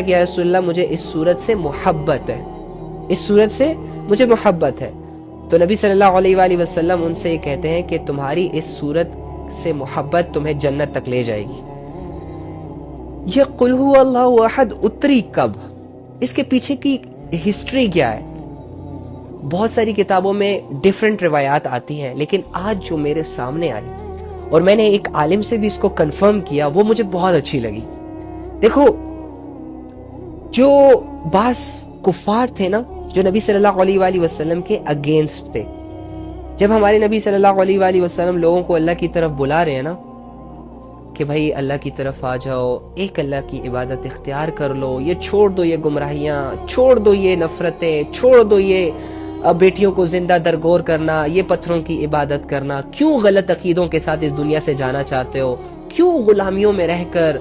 کہ یا رسول اللہ مجھے اس صورت سے محبت ہے، اس صورت سے مجھے محبت ہے. تو نبی صلی اللہ علیہ وآلہ وسلم ان سے یہ کہتے ہیں کہ تمہاری اس صورت سے محبت تمہیں جنت تک لے جائے گی. یہ قل هو اللہ احد اتری کب؟ اس کے پیچھے کی ہسٹری کیا ہے؟ بہت ساری کتابوں میں ڈیفرنٹ روایات آتی ہیں، لیکن آج جو میرے سامنے آئی اور میں نے ایک عالم سے بھی اس کو کنفرم کیا، وہ مجھے بہت اچھی لگی. دیکھو، جو بعض کفار تھے نا، جو نبی صلی اللہ علیہ وآلہ وسلم کے اگینسٹ تھے، جب ہمارے نبی صلی اللہ علیہ وآلہ وسلم لوگوں کو اللہ کی طرف بلا رہے ہیں نا کہ بھائی اللہ کی طرف آ جاؤ، ایک اللہ کی عبادت اختیار کر لو، یہ چھوڑ دو یہ گمراہیاں، چھوڑ دو یہ نفرتیں، چھوڑ دو یہ بیٹیوں کو زندہ درگور کرنا، یہ پتھروں کی عبادت کرنا، کیوں غلط عقیدوں کے ساتھ اس دنیا سے جانا چاہتے ہو؟ کیوں غلامیوں میں رہ کر،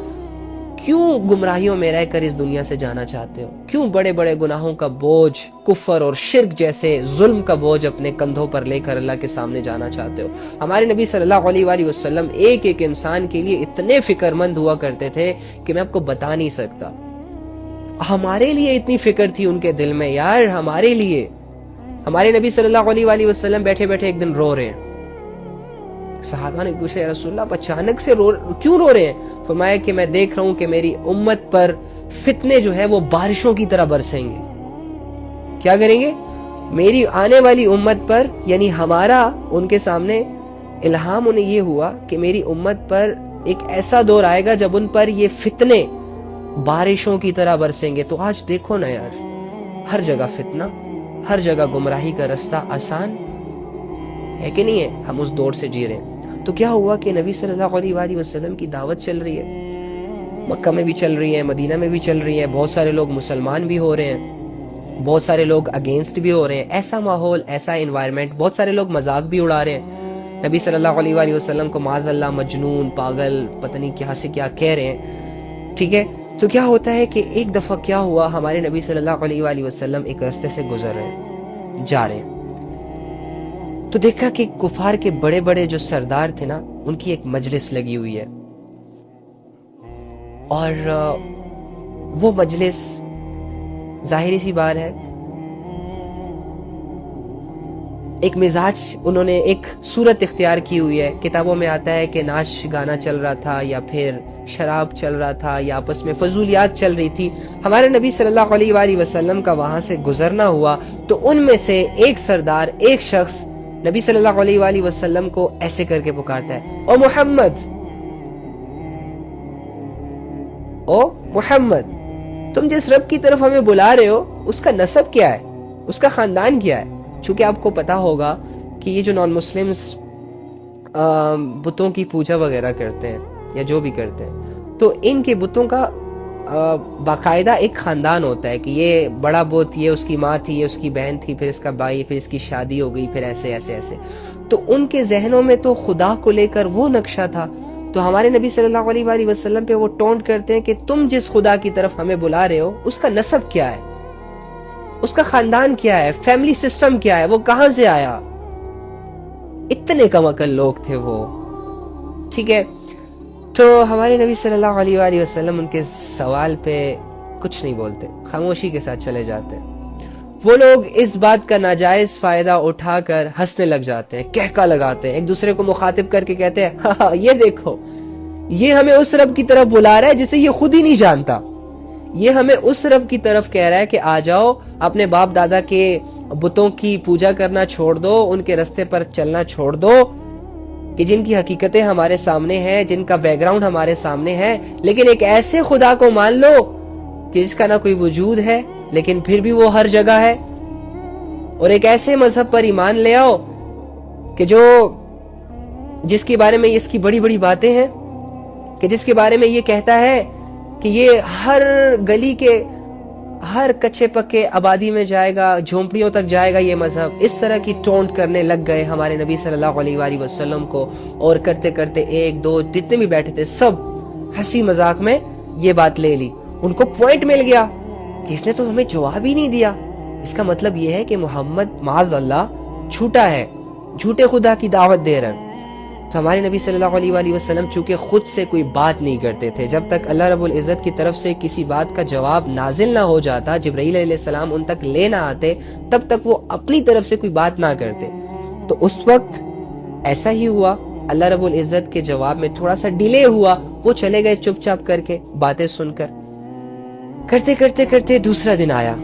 کیوں گمراہیوں میں رہ کر اس دنیا سے جانا چاہتے ہو؟ کیوں بڑے بڑے گناہوں کا بوجھ، کفر اور شرک جیسے ظلم کا بوجھ اپنے کندھوں پر لے کر اللہ کے سامنے جانا چاہتے ہو؟ ہمارے نبی صلی اللہ علیہ وآلہ وسلم ایک ایک انسان کے لیے اتنے فکر مند ہوا کرتے تھے کہ میں آپ کو بتا نہیں سکتا. ہمارے لیے اتنی فکر تھی ان کے دل میں یار، ہمارے لیے. ہمارے نبی صلی اللہ علیہ وآلہ وسلم بیٹھے بیٹھے ایک دن رو رہے ہیں. صحابہ نے پوچھا یا رسول اللہ آپ اچانک سے کیوں رو رہے ہیں؟ فرمایا کہ میں دیکھ رہا ہوں کہ میری امت پر فتنے جو ہے وہ بارشوں کی طرح برسیں گے. کیا کریں گے؟ میری آنے والی امت پر، یعنی ہمارا ان کے سامنے الہام انہیں یہ ہوا کہ میری امت پر ایک ایسا دور آئے گا جب ان پر یہ فتنے بارشوں کی طرح برسیں گے. تو آج دیکھو نا یار، ہر جگہ فتنہ، ہر جگہ گمراہی کا رستہ آسان ہے کہ نہیں ہے؟ ہم اس دور سے جی رہے ہیں. تو کیا ہوا کہ نبی صلی اللہ علیہ وآلہ وسلم کی دعوت چل رہی ہے، مکہ میں بھی چل رہی ہے، مدینہ میں بھی چل رہی ہے، بہت سارے لوگ مسلمان بھی ہو رہے ہیں، بہت سارے لوگ اگینسٹ بھی ہو رہے ہیں. ایسا ماحول، ایسا انوائرمنٹ، بہت سارے لوگ مذاق بھی اڑا رہے ہیں. نبی صلی اللہ علیہ وآلہ وسلم کو معاذ اللہ مجنون، پاگل، پتہ نہیں کیا سے کیا کہہ رہے ہیں. ٹھیک ہے، تو کیا ہوتا ہے کہ ایک دفعہ کیا ہوا، ہمارے نبی صلی اللہ علیہ وآلہ وسلم ایک راستے سے گزر رہے ہیں، جا رہے ہیں، تو دیکھا کہ کفار کے بڑے بڑے جو سردار تھے نا، ان کی ایک مجلس لگی ہوئی ہے. اور وہ مجلس ظاہری سی بات ہے، ایک مزاج انہوں نے ایک صورت اختیار کی ہوئی ہے. کتابوں میں آتا ہے کہ ناچ گانا چل رہا تھا، یا پھر شراب چل رہا تھا، یا آپس میں فضولیات چل رہی تھی. ہمارے نبی صلی اللہ علیہ وآلہ وسلم کا وہاں سے گزرنا ہوا، تو ان میں سے ایک سردار، ایک شخص نبی صلی اللہ علیہ وآلہ وسلم کو ایسے کر کے پکارتا ہے، او محمد، او محمد، تم جس رب کی طرف ہمیں بلا رہے ہو اس کا نسب کیا ہے، اس کا خاندان کیا ہے؟ چونکہ آپ کو پتا ہوگا کہ یہ جو نان مسلمز بتوں کی پوجا وغیرہ کرتے ہیں یا جو بھی کرتے ہیں، تو ان کے بتوں کا باقاعدہ ایک خاندان ہوتا ہے کہ یہ بڑا بت، یہ اس کی ماں تھی، یہ اس کی بہن تھی، پھر اس کا بھائی، پھر اس کی شادی ہو گئی، پھر ایسے ایسے ایسے. تو ان کے ذہنوں میں تو خدا کو لے کر وہ نقشہ تھا. تو ہمارے نبی صلی اللہ علیہ وآلہ وسلم پہ وہ ٹونٹ کرتے ہیں کہ تم جس خدا کی طرف ہمیں بلا رہے ہو اس کا نسب کیا ہے، اس کا خاندان کیا ہے، فیملی سسٹم کیا ہے، وہ کہاں سے آیا؟ اتنے کم عقل لوگ تھے وہ. ٹھیک ہے، تو ہمارے نبی صلی اللہ علیہ وآلہ وسلم ان کے سوال پہ کچھ نہیں بولتے، خاموشی کے ساتھ چلے جاتے ہیں. وہ لوگ اس بات کا ناجائز فائدہ اٹھا کر ہنسنے لگ جاتے ہیں، کہکا لگاتے ہیں، ایک دوسرے کو مخاطب کر کے کہتے ہیں، ہاں یہ دیکھو، یہ ہمیں اس رب کی طرف بلا رہا ہے جسے یہ خود ہی نہیں جانتا. یہ ہمیں اس رب کی طرف کہہ رہا ہے کہ آ جاؤ، اپنے باپ دادا کے بتوں کی پوجا کرنا چھوڑ دو، ان کے رستے پر چلنا چھوڑ دو، کہ جن کی حقیقتیں ہمارے سامنے ہیں، جن کا بیک گراؤنڈ ہمارے سامنے ہے، لیکن ایک ایسے خدا کو مان لو کہ جس کا نہ کوئی وجود ہے لیکن پھر بھی وہ ہر جگہ ہے. اور ایک ایسے مذہب پر ایمان لے آؤ کہ جس کے بارے میں اس کی بڑی بڑی باتیں ہیں، کہ جس کے بارے میں یہ کہتا ہے کہ یہ ہر گلی کے ہر کچے پکے آبادی میں جائے گا، جھونپڑیوں تک جائے گا یہ مذہب. اس طرح کی ٹونٹ کرنے لگ گئے ہمارے نبی صلی اللہ علیہ وآلہ وسلم کو، اور کرتے کرتے ایک دو جتنے بھی بیٹھے تھے سب ہنسی مذاق میں یہ بات لے لی. ان کو پوائنٹ مل گیا کہ اس نے تو ہمیں جواب ہی نہیں دیا. اس کا مطلب یہ ہے کہ محمد معاذ اللہ جھوٹا ہے، جھوٹے خدا کی دعوت دے رہا ہے. تو ہمارے نبی صلی اللہ علیہ وآلہ وسلم چونکہ خود سے کوئی بات نہیں کرتے تھے، جب تک اللہ رب العزت کی طرف سے کسی بات کا جواب نازل نہ ہو جاتا، جبرائیل علیہ السلام ان تک لے نہ آتے، تب تک وہ اپنی طرف سے کوئی بات نہ کرتے۔ تو اس وقت ایسا ہی ہوا، اللہ رب العزت کے جواب میں تھوڑا سا ڈیلے ہوا، وہ چلے گئے چپ چاپ کر کے باتیں سن کر، کرتے کرتے کرتے دوسرا دن آیا،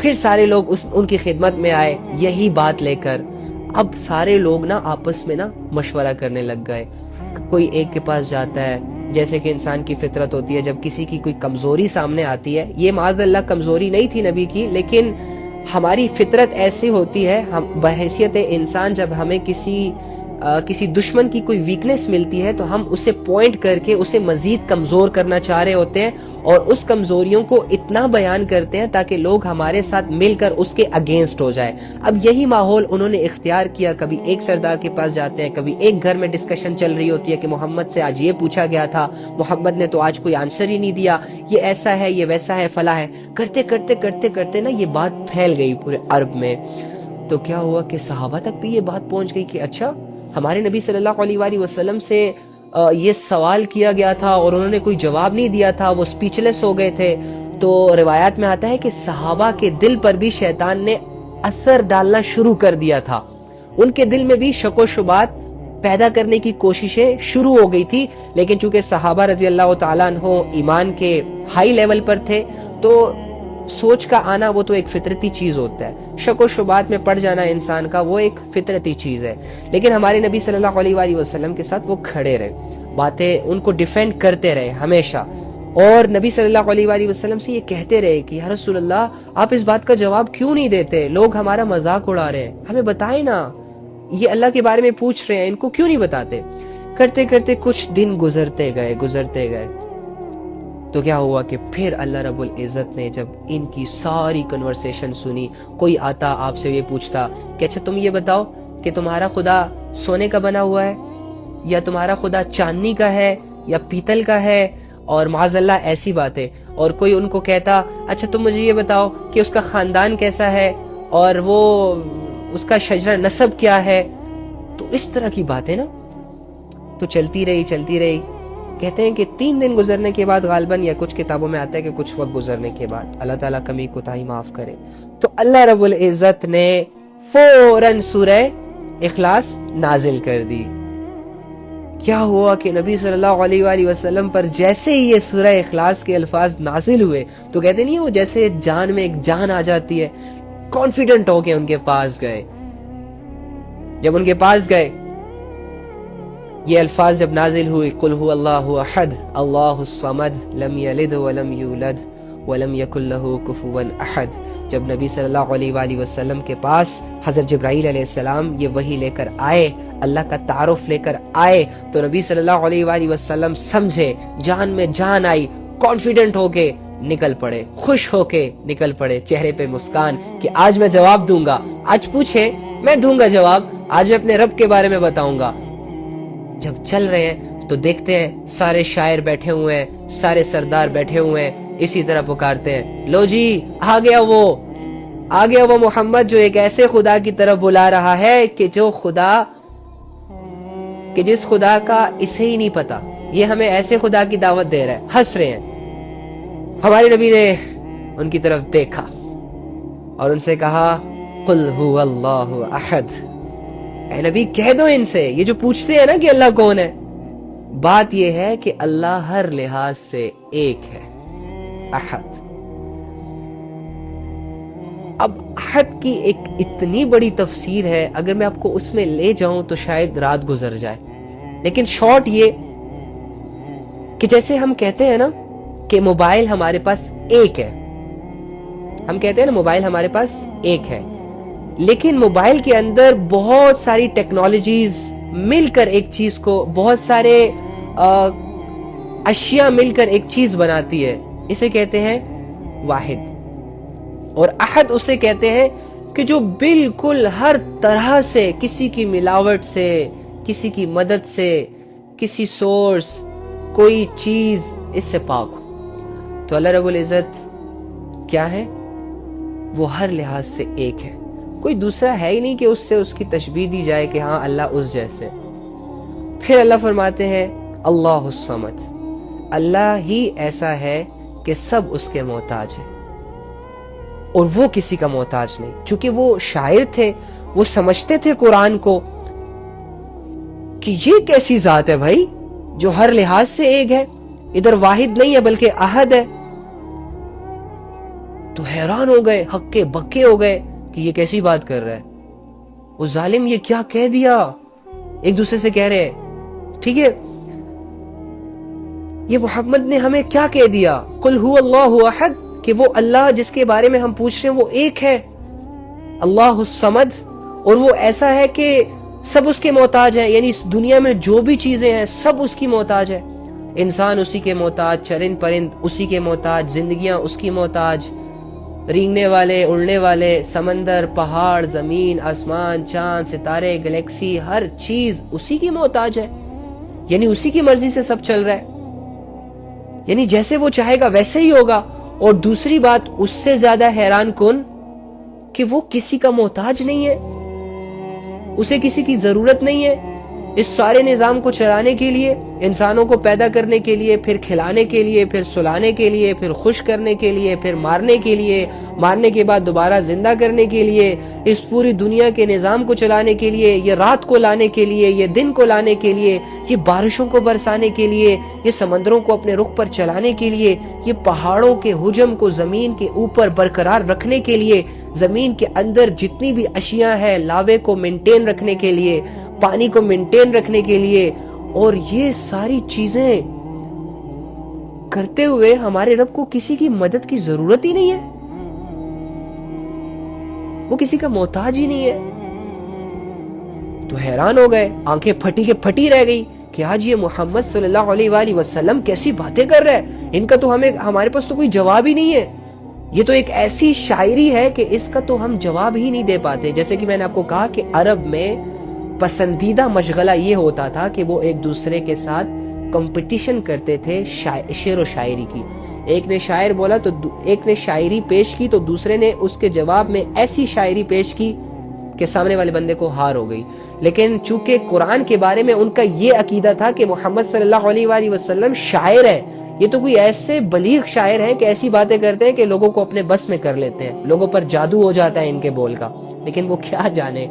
پھر سارے لوگ ان کی خدمت میں آئے یہی بات لے کر۔ اب سارے لوگ نا آپس میں نا مشورہ کرنے لگ گئے، کوئی ایک کے پاس جاتا ہے، جیسے کہ انسان کی فطرت ہوتی ہے، جب کسی کی کوئی کمزوری سامنے آتی ہے، یہ معاذ اللہ کمزوری نہیں تھی نبی کی، لیکن ہماری فطرت ایسی ہوتی ہے، ہم بحیثیت انسان جب ہمیں کسی دشمن کی کوئی ویکنس ملتی ہے تو ہم اسے پوائنٹ کر کے اسے مزید کمزور کرنا چاہ رہے ہوتے ہیں، اور اس کمزوریوں کو اتنا بیان کرتے ہیں تاکہ لوگ ہمارے ساتھ مل کر اس کے اگینسٹ ہو جائے۔ اب یہی ماحول انہوں نے اختیار کیا، کبھی ایک سردار کے پاس جاتے ہیں، کبھی ایک گھر میں ڈسکشن چل رہی ہوتی ہے کہ محمد سے آج یہ پوچھا گیا تھا، محمد نے تو آج کوئی آنسر ہی نہیں دیا، یہ ایسا ہے، یہ ویسا ہے، فلاں ہے، کرتے کرتے کرتے کرتے نا یہ بات پھیل گئی پورے عرب میں۔ تو کیا ہوا کہ صحابہ تک بھی یہ بات پہنچ گئی کہ اچھا ہمارے نبی صلی اللہ علیہ وآلہ وسلم سے یہ سوال کیا گیا تھا اور انہوں نے کوئی جواب نہیں دیا تھا، وہ سپیچلیس ہو گئے تھے۔ تو روایات میں آتا ہے کہ صحابہ کے دل پر بھی شیطان نے اثر ڈالنا شروع کر دیا تھا، ان کے دل میں بھی شک و شبہات پیدا کرنے کی کوششیں شروع ہو گئی تھی، لیکن چونکہ صحابہ رضی اللہ تعالیٰ عنہ ایمان کے ہائی لیول پر تھے تو سوچ کا آنا وہ تو ایک فطرتی چیز ہوتا ہے، شک و شبہات میں پڑ جانا انسان کا وہ ایک فطرتی چیز ہے، لیکن ہمارے نبی صلی اللہ علیہ وآلہ وسلم کے ساتھ وہ کھڑے رہے، باتیں ان کو ڈیفینڈ کرتے رہے ہمیشہ، اور نبی صلی اللہ علیہ وآلہ وسلم سے یہ کہتے رہے کہ یا رسول اللہ آپ اس بات کا جواب کیوں نہیں دیتے، لوگ ہمارا مذاق اڑا رہے ہیں، ہمیں بتائیں نا، یہ اللہ کے بارے میں پوچھ رہے ہیں، ان کو کیوں نہیں بتاتے۔ کرتے کرتے کچھ دن گزرتے گئے تو کیا ہوا کہ پھر اللہ رب العزت نے جب ان کی ساری کنورسیشن سنی، کوئی آتا آپ سے یہ پوچھتا کہ اچھا تم یہ بتاؤ کہ تمہارا خدا سونے کا بنا ہوا ہے یا تمہارا خدا چاندنی کا ہے یا پیتل کا ہے، اور معاذ اللہ ایسی باتیں، اور کوئی ان کو کہتا اچھا تم مجھے یہ بتاؤ کہ اس کا خاندان کیسا ہے اور وہ اس کا شجرہ نسب کیا ہے، تو اس طرح کی باتیں نا تو چلتی رہی۔ کہتے ہیں کہ 3 دن گزرنے کے بعد غالباً، یا کچھ کتابوں میں آتا ہے کہ کچھ وقت گزرنے کے بعد، اللہ تعالیٰ کمی کوتاہی معاف کرے، تو اللہ رب العزت نے فوراً سورہ اخلاص نازل کر دی۔ کیا ہوا کہ نبی صلی اللہ علیہ وآلہ وسلم پر جیسے ہی یہ سورہ اخلاص کے الفاظ نازل ہوئے تو کہتے نہیں وہ جیسے جان میں ایک جان آ جاتی ہے، کانفیڈنٹ ہو کے ان کے پاس گئے۔ جب ان کے پاس گئے یہ الفاظ جب نازل ہوئی، قل هو اللہ احد اللہ الصمد لم یلد ولم یولد ولم یکن لہ کفوا احد، جب نبی صلی اللہ علیہ وآلہ وسلم کے پاس حضرت جبرائیل علیہ السلام یہ وحی لے کر آئے، اللہ کا تعارف لے کر آئے، تو نبی صلی اللہ علیہ وآلہ وسلم سمجھے، جان میں جان آئی، کانفیڈنٹ ہو کے نکل پڑے، خوش ہو کے نکل پڑے، چہرے پہ مسکان کہ آج میں جواب دوں گا، آج پوچھے میں دوں گا جواب، آج میں اپنے رب کے بارے میں بتاؤں گا۔ جب چل رہے ہیں تو دیکھتے ہیں سارے شاعر بیٹھے ہوئے ہیں، سارے سردار بیٹھے ہوئے ہیں، اسی طرح پکارتے ہیں لو جی آ گیا وہ محمد جو ایک ایسے خدا کی طرف بلا رہا ہے کہ جس خدا کا اسے ہی نہیں پتا، یہ ہمیں ایسے خدا کی دعوت دے رہا ہے۔ ہنس رہے ہیں۔ ہمارے نبی نے ان کی طرف دیکھا اور ان سے کہا قل هو اللہ احد، اے نبی کہہ دو ان سے، یہ جو پوچھتے ہیں نا کہ اللہ کون ہے، بات یہ ہے کہ اللہ ہر لحاظ سے ایک ہے، احد۔ اب احد کی ایک اتنی بڑی تفسیر ہے، اگر میں آپ کو اس میں لے جاؤں تو شاید رات گزر جائے، لیکن شارٹ یہ کہ جیسے ہم کہتے ہیں نا کہ موبائل ہمارے پاس ایک ہے، ہم کہتے ہیں نا موبائل ہمارے پاس ایک ہے، لیکن موبائل کے اندر بہت ساری ٹیکنالوجیز مل کر ایک چیز کو، بہت سارے اشیاء مل کر ایک چیز بناتی ہے، اسے کہتے ہیں واحد، اور احد اسے کہتے ہیں کہ جو بالکل ہر طرح سے، کسی کی ملاوٹ سے، کسی کی مدد سے، کسی سورس، کوئی چیز اس سے پاک ہو۔ تو اللہ رب العزت کیا ہے؟ وہ ہر لحاظ سے ایک ہے، کوئی دوسرا ہے ہی نہیں کہ اس سے اس کی تشبیہ دی جائے کہ ہاں اللہ اس جیسے۔ پھر اللہ فرماتے ہیں اللہ الصمد، اللہ ہی ایسا ہے کہ سب اس کے محتاج ہیں اور وہ کسی کا محتاج نہیں. چونکہ وہ شاعر تھے، وہ سمجھتے تھے قرآن کو کہ یہ کیسی ذات ہے بھائی جو ہر لحاظ سے ایک ہے، ادھر واحد نہیں ہے بلکہ احد ہے. تو حیران ہو گئے، ہکے بکے ہو گئے کہ یہ کیسی بات کر رہا ہے، وہ ظالم یہ کیا کہہ دیا. ایک دوسرے سے کہہ رہے ٹھیک ہے یہ محمد نے ہمیں کیا کہہ دیا، قل هو اللہ احد، کہ وہ اللہ جس کے بارے میں ہم پوچھ رہے ہیں وہ ایک ہے، اللہ الصمد، اور وہ ایسا ہے کہ سب اس کے محتاج ہیں. یعنی اس دنیا میں جو بھی چیزیں ہیں سب اس کی محتاج ہے. انسان اسی کے محتاج، چرند پرند اسی کے محتاج، زندگیاں اس کی محتاج، رینگنے والے اڑنے والے، سمندر، پہاڑ، زمین، آسمان، چاند، ستارے، گلیکسی، ہر چیز اسی کی محتاج ہے. یعنی اسی کی مرضی سے سب چل رہا ہے، یعنی جیسے وہ چاہے گا ویسے ہی ہوگا. اور دوسری بات اس سے زیادہ حیران کن کہ وہ کسی کا محتاج نہیں ہے، اسے کسی کی ضرورت نہیں ہے. اس سارے نظام کو چلانے کے لیے، انسانوں کو پیدا کرنے کے لیے، پھر کھلانے کے لیے، پھر سلانے کے لیے، پھر خوش کرنے کے لیے، پھر مارنے کے لیے، مارنے کے بعد دوبارہ زندہ کرنے کے لیے، اس پوری دنیا کے نظام کو چلانے کے لیے، یہ رات کو لانے کے لیے، یہ دن کو لانے کے لیے، یہ بارشوں کو برسانے کے لیے، یہ سمندروں کو اپنے رخ پر چلانے کے لیے، یہ پہاڑوں کے حجم کو زمین کے اوپر برقرار رکھنے کے لیے، زمین کے اندر جتنی بھی اشیاء ہیں لاوے کو مینٹین رکھنے کے لیے، پانی کو مینٹین رکھنے کے لیے. اور یہ ساری چیزیں کرتے ہوئے ہمارے رب کو کسی کی مدد کی ضرورت ہی نہیں ہے، وہ کسی کا محتاج ہی نہیں ہے. تو حیران ہو گئے، آنکھیں پھٹی کے پھٹی رہ گئی کہ آج یہ محمد صلی اللہ علیہ وآلہ وسلم کیسی باتیں کر رہے ہیں، ان کا تو ہمارے پاس تو کوئی جواب ہی نہیں ہے. یہ تو ایک ایسی شاعری ہے کہ اس کا تو ہم جواب ہی نہیں دے پاتے. جیسے کہ میں نے آپ کو کہا کہ عرب میں پسندیدہ مشغلہ یہ ہوتا تھا کہ وہ ایک دوسرے کے ساتھ کمپٹیشن کرتے تھے شعر و شاعری کی. ایک نے شاعر بولا تو ایک نے شاعری پیش کی تو دوسرے نے اس کے جواب میں ایسی شاعری پیش کی کہ سامنے والے بندے کو ہار ہو گئی. لیکن چونکہ قرآن کے بارے میں ان کا یہ عقیدہ تھا کہ محمد صلی اللہ علیہ وآلہ وسلم شاعر ہے، یہ تو کوئی ایسے بلیغ شاعر ہیں کہ ایسی باتیں کرتے ہیں کہ لوگوں کو اپنے بس میں کر لیتے ہیں، لوگوں پر جادو ہو جاتا ہے ان کے بول کا. لیکن وہ کیا جانے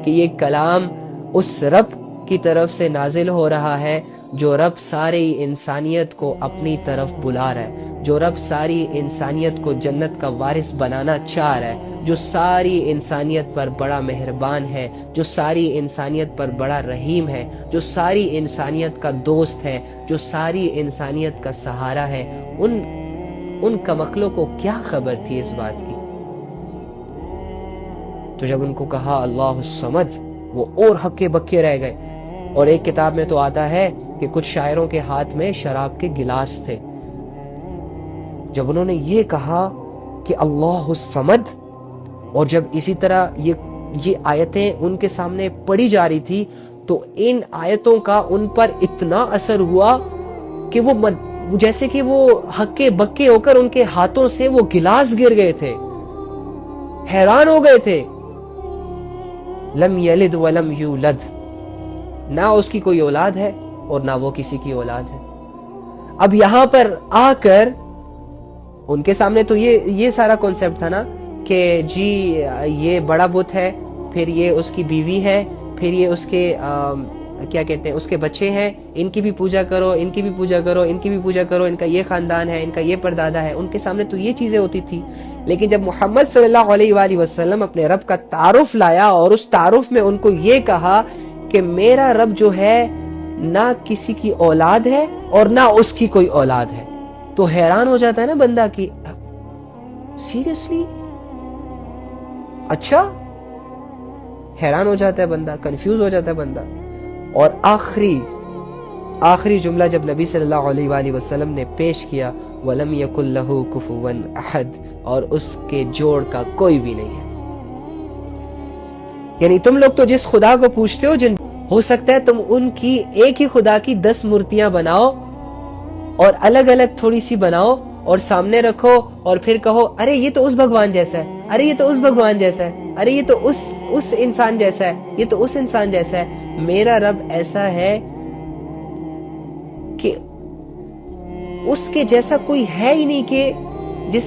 کہ یہ کلام اس رب کی طرف سے نازل ہو رہا ہے جو رب ساری انسانیت کو اپنی طرف بلا رہا ہے، جو رب ساری انسانیت کو جنت کا وارث بنانا چاہ رہا ہے، جو ساری انسانیت پر بڑا مہربان ہے، جو ساری انسانیت پر بڑا رحیم ہے، جو ساری انسانیت کا دوست ہے، جو ساری انسانیت کا سہارا ہے. ان کمقلوں کو کیا خبر تھی اس بات کی؟ تو جب ان کو کہا اللہ الصمد، وہ اور ہکے بکے رہ گئے. اور ایک کتاب میں تو آتا ہے کہ کچھ شاعروں کے ہاتھ میں شراب کے گلاس تھے. جب انہوں نے یہ کہا کہ اللہ الصمد، اور جب اسی طرح یہ آیتیں ان کے سامنے پڑھی جا رہی تھی تو ان آیتوں کا ان پر اتنا اثر ہوا کہ وہ جیسے کہ وہ ہکے بکے ہو کر ان کے ہاتھوں سے وہ گلاس گر گئے تھے، حیران ہو گئے تھے. لم یلد ولم یولد، نہ اس کی کوئی اولاد ہے اور نہ وہ کسی کی اولاد ہے. اب یہاں پر آ کر ان کے سامنے تو یہ سارا کنسپٹ تھا نا کہ جی یہ بڑا بت ہے، پھر یہ اس کی بیوی ہے، پھر یہ اس کے کیا کہتے ہیں اس کے بچے ہیں، ان کی بھی پوجا کرو، ان کی بھی پوجا کرو، ان کی بھی پوجا کرو، ان کا یہ خاندان ہے، ان کا یہ پردادا ہے. ان کے سامنے تو یہ چیزیں ہوتی تھی. لیکن جب محمد صلی اللہ علیہ وآلہ وسلم اپنے رب کا تعارف لایا اور اس تعارف میں ان کو یہ کہا کہ میرا رب جو ہے نہ کسی کی اولاد ہے اور نہ اس کی کوئی اولاد ہے، تو حیران ہو جاتا ہے نا بندہ کہ سیریسلی، اچھا، حیران ہو جاتا ہے بندہ، کنفیوز ہو جاتا ہے بندہ. اور آخری جملہ جب نبی صلی اللہ علیہ وآلہ وسلم نے پیش کیا، وَلَمْ يَكُنْ لَهُ كُفُوًا أَحَدٌ، اور اس کے جوڑ کا کوئی بھی نہیں ہے. یعنی تم لوگ تو جس خدا کو پوچھتے ہو، ہو سکتا ہے تم ان کی ایک ہی خدا کی 10 مورتیاں بناؤ اور الگ الگ تھوڑی سی بناؤ اور سامنے رکھو اور پھر کہو ارے یہ تو اس بھگوان جیسا ہے، ارے یہ تو اس بھگوان جیسا ہے، ارے یہ تو اس انسان جیسا ہے، یہ تو اس انسان جیسا ہے. میرا رب ایسا ہے اس کے جیسا کوئی ہے ہی نہیں کہ جس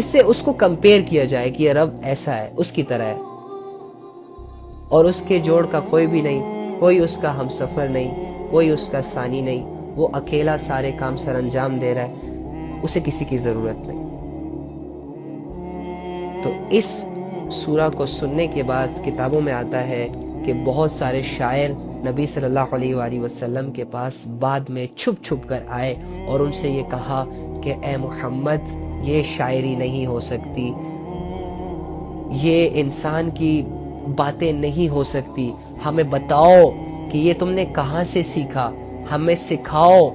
سے اس کو کمپیئر کیا جائے کہ یہ رب ایسا ہے، اس کی طرح ہے، اور اس کے جوڑ کا کوئی بھی نہیں، کوئی اس کا ہم سفر نہیں، کوئی اس کا ثانی نہیں، وہ اکیلا سارے کام سر انجام دے رہا ہے، اسے کسی کی ضرورت نہیں۔ تو اس سورہ کو سننے کے بعد کتابوں میں آتا ہے کہ بہت سارے شاعر نبی صلی اللہ علیہ وآلہ وسلم کے پاس بعد میں چھپ چھپ کر آئے اور ان سے یہ کہا کہ اے محمد، یہ شاعری نہیں ہو سکتی، یہ انسان کی باتیں نہیں ہو سکتی، ہمیں بتاؤ کہ یہ تم نے کہاں سے سیکھا، ہمیں سکھاؤ۔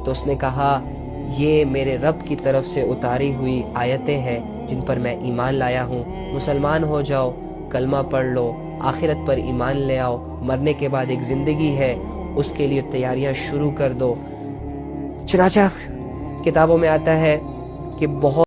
تو اس نے کہا یہ میرے رب کی طرف سے اتاری ہوئی آیتیں ہیں جن پر میں ایمان لایا ہوں، مسلمان ہو جاؤ، کلمہ پڑھ لو، آخرت پر ایمان لے آؤ، مرنے کے بعد ایک زندگی ہے، اس کے لیے تیاریاں شروع کر دو۔ چنانچہ کتابوں میں آتا ہے کہ بہت